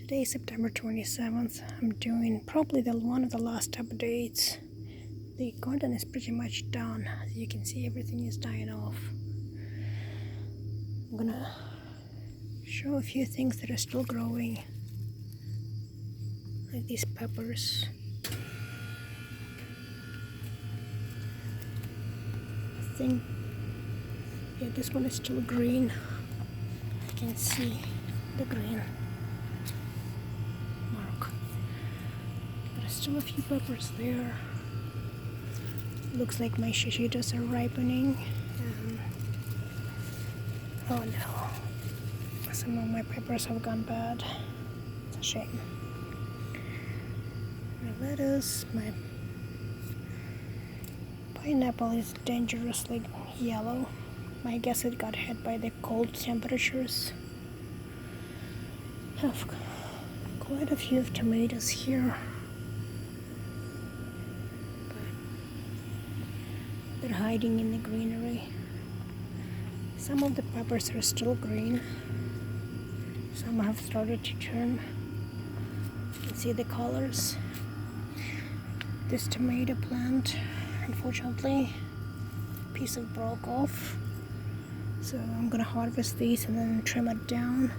Today is September 27th. I'm doing probably one of the last updates. The garden is pretty much done. As you can see, everything is dying off. I'm gonna show a few things that are still growing, like these peppers. I think, yeah, this one is still green. You can see the green mark. There's still a few peppers there. Looks like my shishitas are ripening. Oh no, some of my peppers have gone bad. It's a shame. My lettuce, my pineapple is dangerously yellow. I guess it got hit by the cold temperatures. Have quite a few tomatoes here. They're hiding in the greenery. Some of the peppers are still green. Some have started to turn. You can see the colors. This tomato plant, unfortunately, a piece of broke off. So I'm gonna harvest these and then trim it down.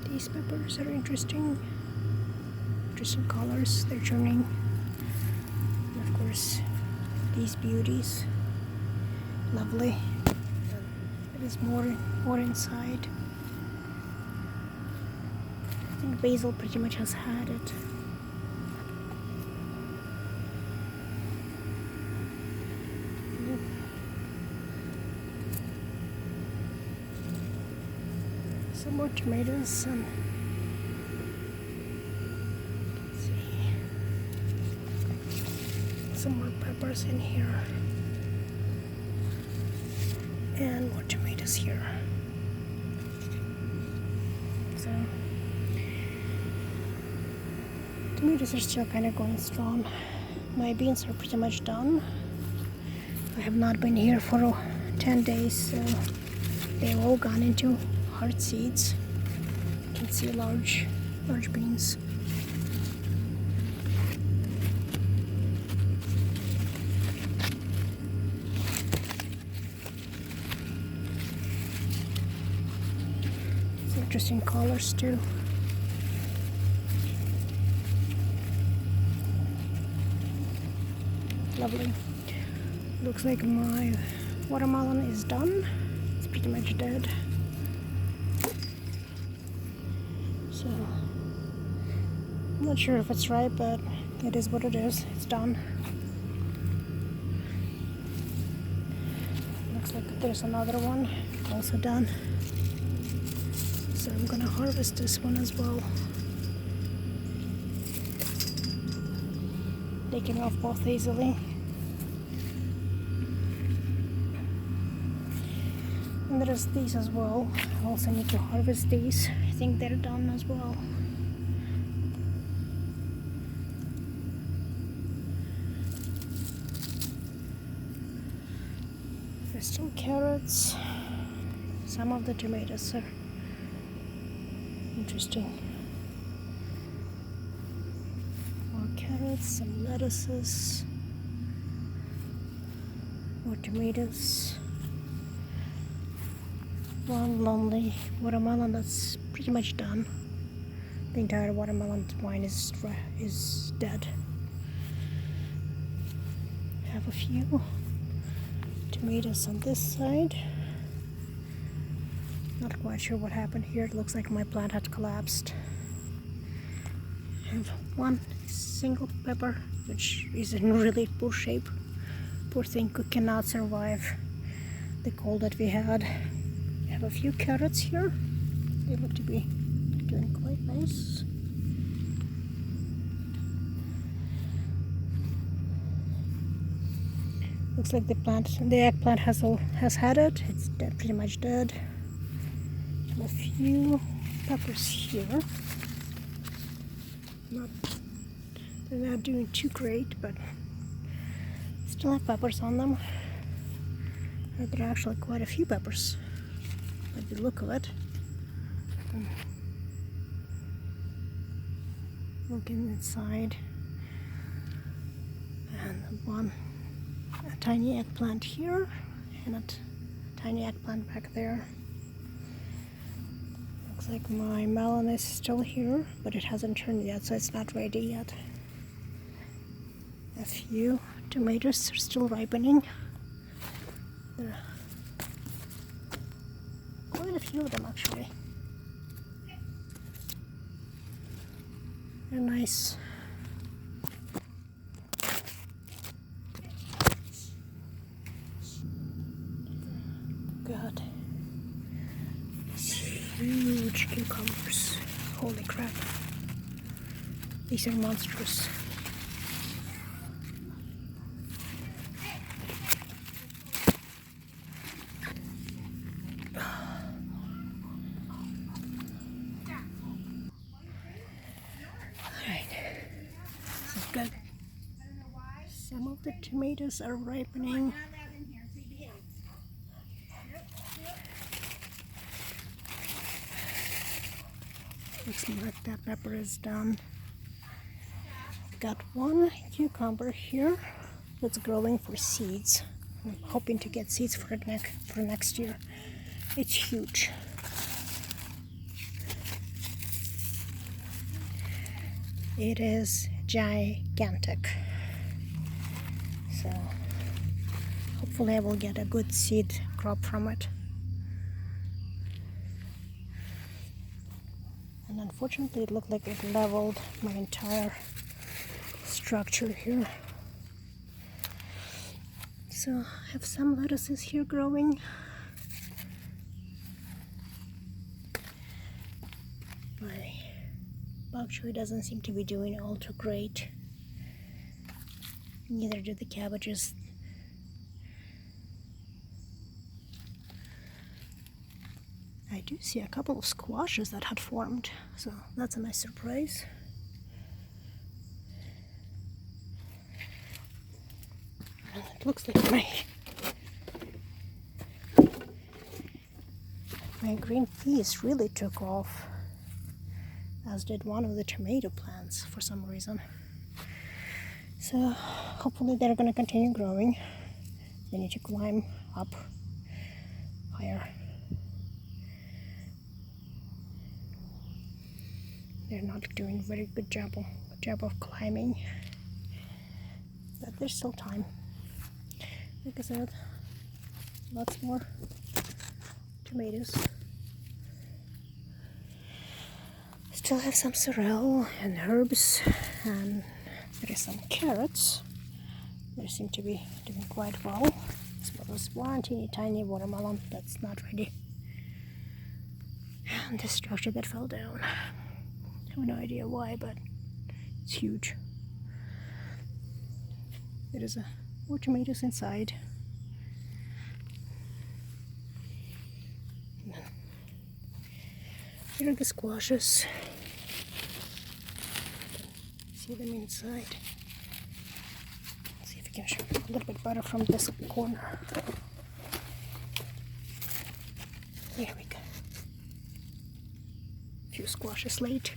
These peppers are interesting colors. They're turning. And of course, these beauties, lovely. There is more inside. I think basil pretty much has had it. Some more tomatoes. Some more peppers in here. And more tomatoes here. So, tomatoes are still kind of going strong. My beans are pretty much done. I have not been here for 10 days, so they've all gone into hard seeds. You can see large beans. It's interesting colors too. Lovely. Looks like my watermelon is done. It's pretty much dead. So, I'm not sure if it's right, but it is what it is. It's done. Looks like there's another one also done. So I'm gonna harvest this one as well. Taking off both easily. And there's these as well. I also need to harvest these. I think they're done as well. There's still carrots. Some of the tomatoes are interesting. More carrots, some lettuces, more tomatoes. One lonely watermelon that's pretty much done. The entire watermelon vine is dead. Have a few tomatoes on this side. Not quite sure what happened here. It looks like my plant had collapsed. I have one single pepper which is in really poor shape. Poor thing cannot survive the cold that we had. A few carrots here. They look to be doing quite nice. Looks like the eggplant has had it. It's dead, pretty much dead. A few peppers here. They're not doing too great, but still have peppers on them. But there are actually quite a few peppers by the look of it. Looking inside, and a tiny eggplant here, and a tiny eggplant back there. Looks like my melon is still here, but it hasn't turned yet, so it's not ready yet. A few tomatoes are still ripening. There are quite a few of them actually. They're nice. God, these huge cucumbers. Holy crap. These are monstrous. Good. Some of the tomatoes are ripening. Looks like that pepper is done. Got one cucumber here that's growing for seeds. I'm hoping to get seeds for next year. It's huge. It is gigantic. So hopefully I will get a good seed crop from it. And unfortunately it looked like it leveled my entire structure here. So I have some lettuces here growing. My bok choy doesn't seem to be doing all too great. Neither do the cabbages. I do see a couple of squashes that had formed, so that's a nice surprise. And it looks like my green peas really took off, as did one of the tomato plants for some reason. So hopefully they're going to continue growing. They need to climb up higher. They're not doing a very good job of climbing, but there's still time. Like I said, lots more tomatoes. Still have some sorrel and herbs, and there is some carrots. They seem to be doing quite well. As well as one teeny tiny watermelon that's not ready. And this structure that fell down. I have no idea why, but it's huge. There is more tomatoes inside. Here are the squashes. See them inside. Let's see if we can show a little bit better from this corner. There we go. A few squashes late.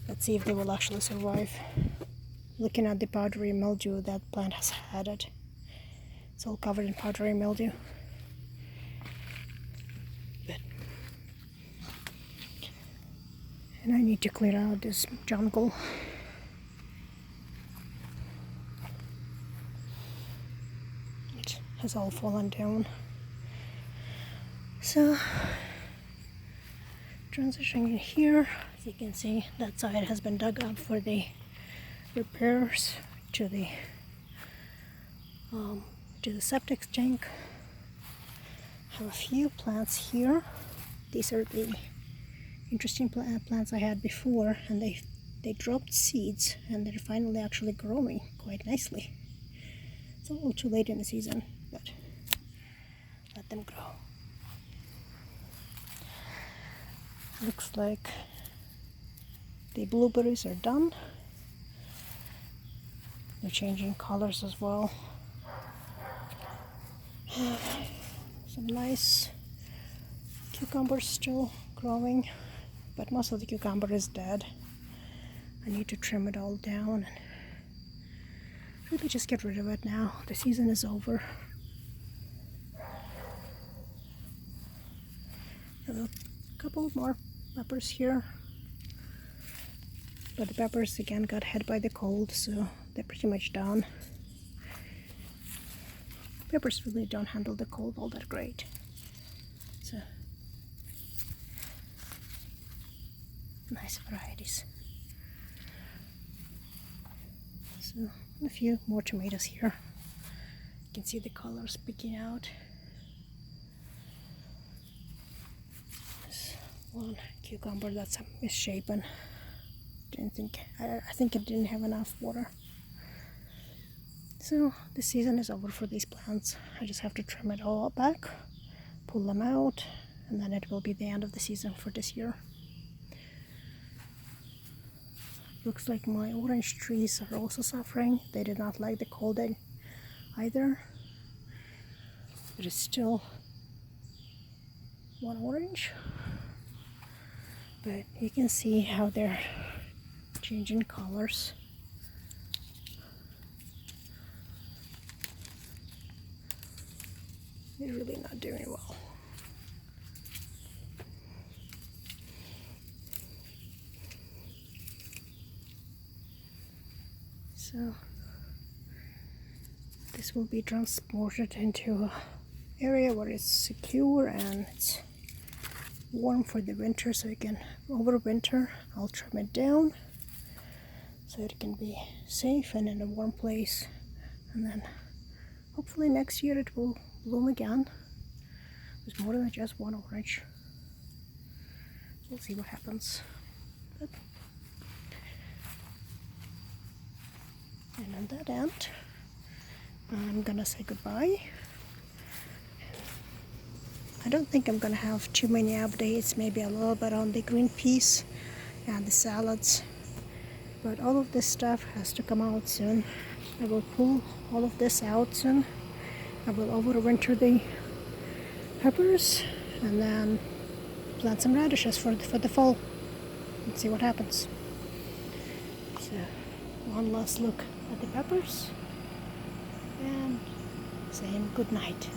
Let's see if they will actually survive. Looking at the powdery mildew that plant has had it. It's all covered in powdery mildew. And I need to clear out this jungle. It has all fallen down. So, transitioning here, as you can see, that side has been dug up for the repairs to the septic tank. Have a few plants here. These are the interesting plants I had before, and they dropped seeds, and they're finally actually growing quite nicely. It's a little too late in the season, but let them grow. Looks like the blueberries are done. They're changing colors as well. some nice cucumbers still growing, but most of the cucumber is dead. I need to trim it all down and really just get rid of it now. The season is over. Have a couple more peppers here, but the peppers again got hit by the cold, so they're pretty much done. Peppers really don't handle the cold all that great. So nice varieties. So a few more tomatoes here. You can see the colors picking out. There's one cucumber that's misshapen. I think it didn't have enough water. So the season is over for these plants. I just have to trim it all back, pull them out, and then it will be the end of the season for this year. Looks like my orange trees are also suffering. They did not like the cold either. There is still one orange, but you can see how they're changing colors. They're really not doing well. So this will be transported into an area where it's secure and it's warm for the winter, so it can overwinter. I'll trim it down so it can be safe and in a warm place, and then hopefully next year it will bloom again. There's more than just one orange. We'll see what happens. But and on that end, I'm gonna say goodbye. I don't think I'm gonna have too many updates, maybe a little bit on the green peas and the salads, but all of this stuff has to come out soon. I will pull all of this out soon. I will overwinter the peppers and then plant some radishes for the fall and see what happens. So one last look at the peppers and saying good night.